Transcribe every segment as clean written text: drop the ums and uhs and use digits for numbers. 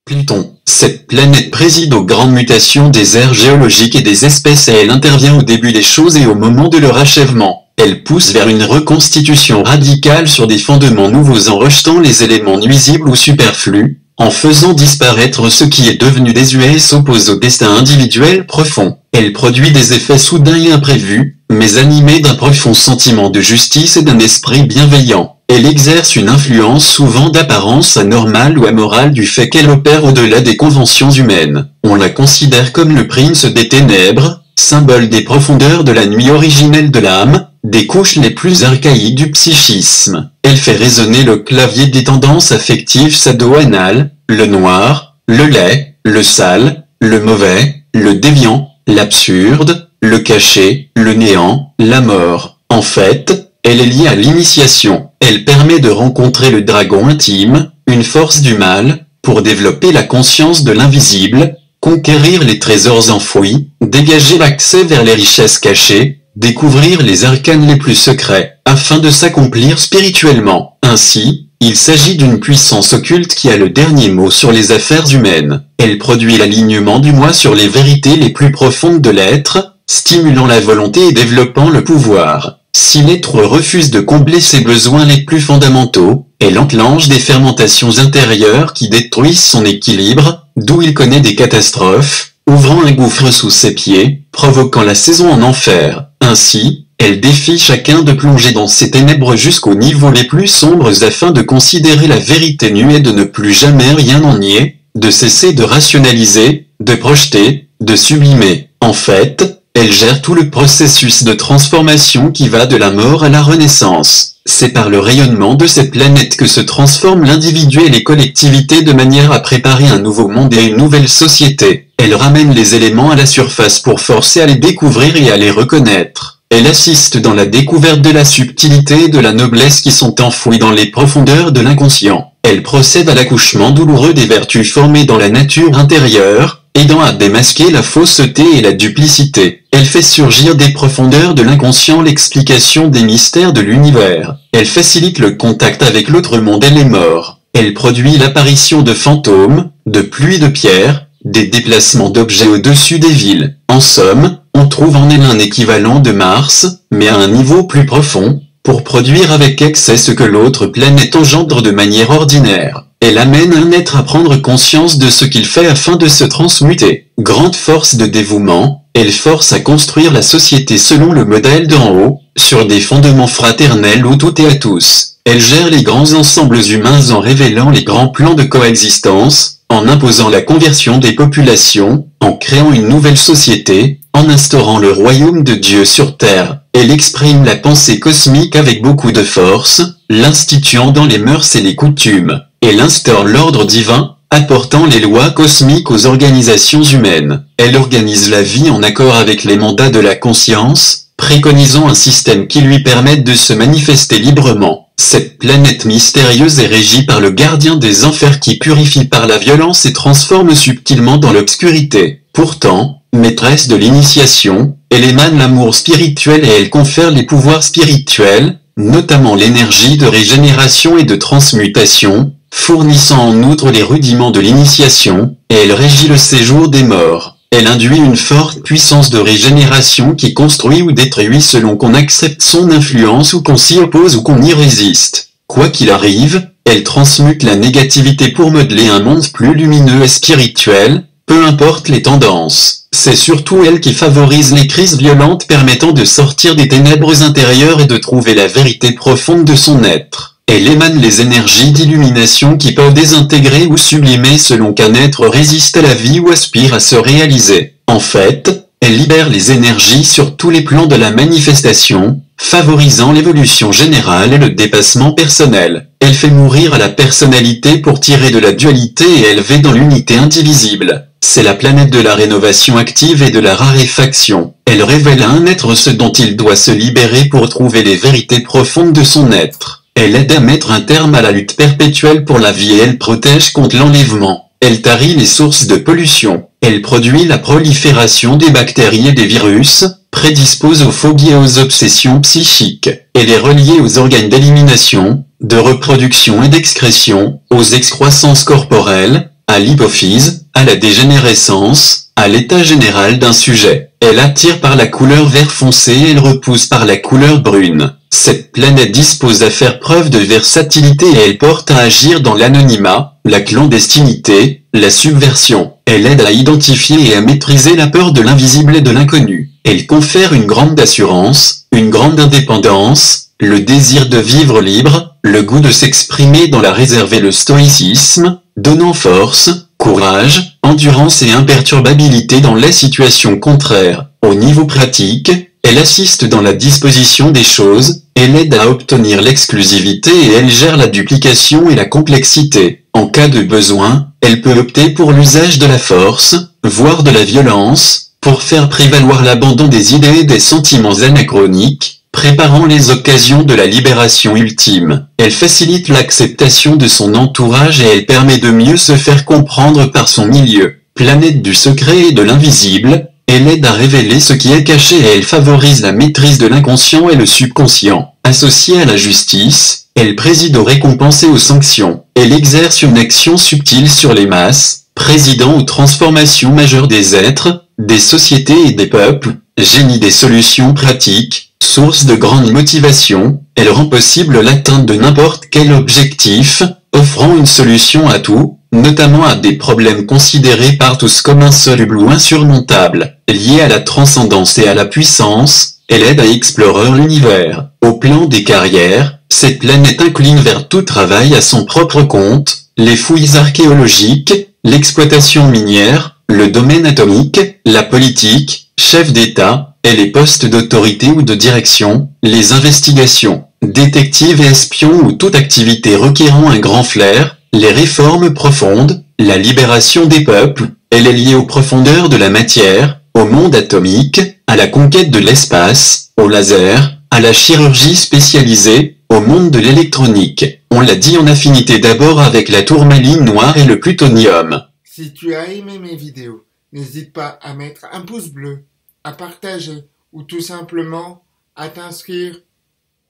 Pluton. Cette planète préside aux grandes mutations des ères géologiques et des espèces et elle intervient au début des choses et au moment de leur achèvement. Elle pousse vers une reconstitution radicale sur des fondements nouveaux en rejetant les éléments nuisibles ou superflus, en faisant disparaître ce qui est devenu désuet et s'oppose au destin individuel profond. Elle produit des effets soudains et imprévus, mais animés d'un profond sentiment de justice et d'un esprit bienveillant. Elle exerce une influence souvent d'apparence anormale ou amorale du fait qu'elle opère au-delà des conventions humaines. On la considère comme le prince des ténèbres, symbole des profondeurs de la nuit originelle de l'âme, des couches les plus archaïques du psychisme. Elle fait résonner le clavier des tendances affectives sado-anales, le noir, le laid, le sale, le mauvais, le déviant, l'absurde, le caché, le néant, la mort. En fait, elle est liée à l'initiation. Elle permet de rencontrer le dragon intime, une force du mal, pour développer la conscience de l'invisible, conquérir les trésors enfouis, dégager l'accès vers les richesses cachées, découvrir les arcanes les plus secrets, afin de s'accomplir spirituellement. Ainsi, il s'agit d'une puissance occulte qui a le dernier mot sur les affaires humaines. Elle produit l'alignement du moi sur les vérités les plus profondes de l'être, stimulant la volonté et développant le pouvoir. Si l'être refuse de combler ses besoins les plus fondamentaux, elle enclenche des fermentations intérieures qui détruisent son équilibre, d'où il connaît des catastrophes, ouvrant un gouffre sous ses pieds, provoquant la saison en enfer. Ainsi, elle défie chacun de plonger dans ses ténèbres jusqu'aux niveaux les plus sombres afin de considérer la vérité nue et de ne plus jamais rien en nier, de cesser de rationaliser, de projeter, de sublimer. En fait, elle gère tout le processus de transformation qui va de la mort à la renaissance. C'est par le rayonnement de cette planète que se transforment l'individu et les collectivités de manière à préparer un nouveau monde et une nouvelle société. Elle ramène les éléments à la surface pour forcer à les découvrir et à les reconnaître. Elle assiste dans la découverte de la subtilité et de la noblesse qui sont enfouies dans les profondeurs de l'inconscient. Elle procède à l'accouchement douloureux des vertus formées dans la nature intérieure, aidant à démasquer la fausseté et la duplicité. Elle fait surgir des profondeurs de l'inconscient l'explication des mystères de l'univers. Elle facilite le contact avec l'autre monde et les morts. Elle produit l'apparition de fantômes, de pluies de pierres, des déplacements d'objets au-dessus des villes. En somme, on trouve en elle un équivalent de Mars, mais à un niveau plus profond, pour produire avec excès ce que l'autre planète engendre de manière ordinaire. Elle amène un être à prendre conscience de ce qu'il fait afin de se transmuter. Grande force de dévouement, elle force à construire la société selon le modèle d'en haut, sur des fondements fraternels où tout est à tous. Elle gère les grands ensembles humains en révélant les grands plans de coexistence, en imposant la conversion des populations, en créant une nouvelle société, en instaurant le royaume de Dieu sur terre. Elle exprime la pensée cosmique avec beaucoup de force, l'instituant dans les mœurs et les coutumes. Elle instaure l'ordre divin, apportant les lois cosmiques aux organisations humaines. Elle organise la vie en accord avec les mandats de la conscience, préconisant un système qui lui permette de se manifester librement. Cette planète mystérieuse est régie par le gardien des enfers qui purifie par la violence et transforme subtilement dans l'obscurité. Pourtant, maîtresse de l'initiation, elle émane l'amour spirituel et elle confère les pouvoirs spirituels, notamment l'énergie de régénération et de transmutation, fournissant en outre les rudiments de l'initiation, et elle régit le séjour des morts. Elle induit une forte puissance de régénération qui construit ou détruit selon qu'on accepte son influence ou qu'on s'y oppose ou qu'on y résiste. Quoi qu'il arrive, elle transmute la négativité pour modeler un monde plus lumineux et spirituel, peu importe les tendances. C'est surtout elle qui favorise les crises violentes permettant de sortir des ténèbres intérieures et de trouver la vérité profonde de son être. Elle émane les énergies d'illumination qui peuvent désintégrer ou sublimer selon qu'un être résiste à la vie ou aspire à se réaliser. En fait, elle libère les énergies sur tous les plans de la manifestation, favorisant l'évolution générale et le dépassement personnel. Elle fait mourir à la personnalité pour tirer de la dualité et élever dans l'unité indivisible. C'est la planète de la rénovation active et de la raréfaction. Elle révèle à un être ce dont il doit se libérer pour trouver les vérités profondes de son être. Elle aide à mettre un terme à la lutte perpétuelle pour la vie et elle protège contre l'enlèvement. Elle tarit les sources de pollution. Elle produit la prolifération des bactéries et des virus, prédispose aux phobies et aux obsessions psychiques. Elle est reliée aux organes d'élimination, de reproduction et d'excrétion, aux excroissances corporelles, à l'hypophyse, à la dégénérescence, à l'état général d'un sujet. Elle attire par la couleur vert foncé et elle repousse par la couleur brune. Cette planète dispose à faire preuve de versatilité et elle porte à agir dans l'anonymat, la clandestinité, la subversion. Elle aide à identifier et à maîtriser la peur de l'invisible et de l'inconnu. Elle confère une grande assurance, une grande indépendance, le désir de vivre libre, le goût de s'exprimer dans la réserve et le stoïcisme, donnant force, courage, endurance et imperturbabilité dans les situations contraires. Au niveau pratique, elle assiste dans la disposition des choses, elle aide à obtenir l'exclusivité et elle gère la duplication et la complexité. En cas de besoin, elle peut opter pour l'usage de la force, voire de la violence, pour faire prévaloir l'abandon des idées et des sentiments anachroniques, préparant les occasions de la libération ultime. Elle facilite l'acceptation de son entourage et elle permet de mieux se faire comprendre par son milieu. Planète du secret et de l'invisible, elle aide à révéler ce qui est caché et elle favorise la maîtrise de l'inconscient et le subconscient. Associée à la justice, elle préside aux récompenses et aux sanctions. Elle exerce une action subtile sur les masses, présidant aux transformations majeures des êtres, des sociétés et des peuples, génie des solutions pratiques, source de grande motivation, elle rend possible l'atteinte de n'importe quel objectif, offrant une solution à tout, notamment à des problèmes considérés par tous comme insolubles ou insurmontables. Liée à la transcendance et à la puissance, elle aide à explorer l'univers. Au plan des carrières, cette planète incline vers tout travail à son propre compte, les fouilles archéologiques, l'exploitation minière, le domaine atomique, la politique, chef d'État, et les postes d'autorité ou de direction, les investigations, détectives et espions ou toute activité requérant un grand flair, les réformes profondes, la libération des peuples, elle est liée aux profondeurs de la matière, au monde atomique, à la conquête de l'espace, au laser, à la chirurgie spécialisée, au monde de l'électronique. On l'a dit en affinité d'abord avec la tourmaline noire et le plutonium. Si tu as aimé mes vidéos, n'hésite pas à mettre un pouce bleu, à partager ou tout simplement à t'inscrire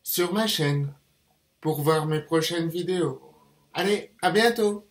sur ma chaîne pour voir mes prochaines vidéos. Allez, à bientôt!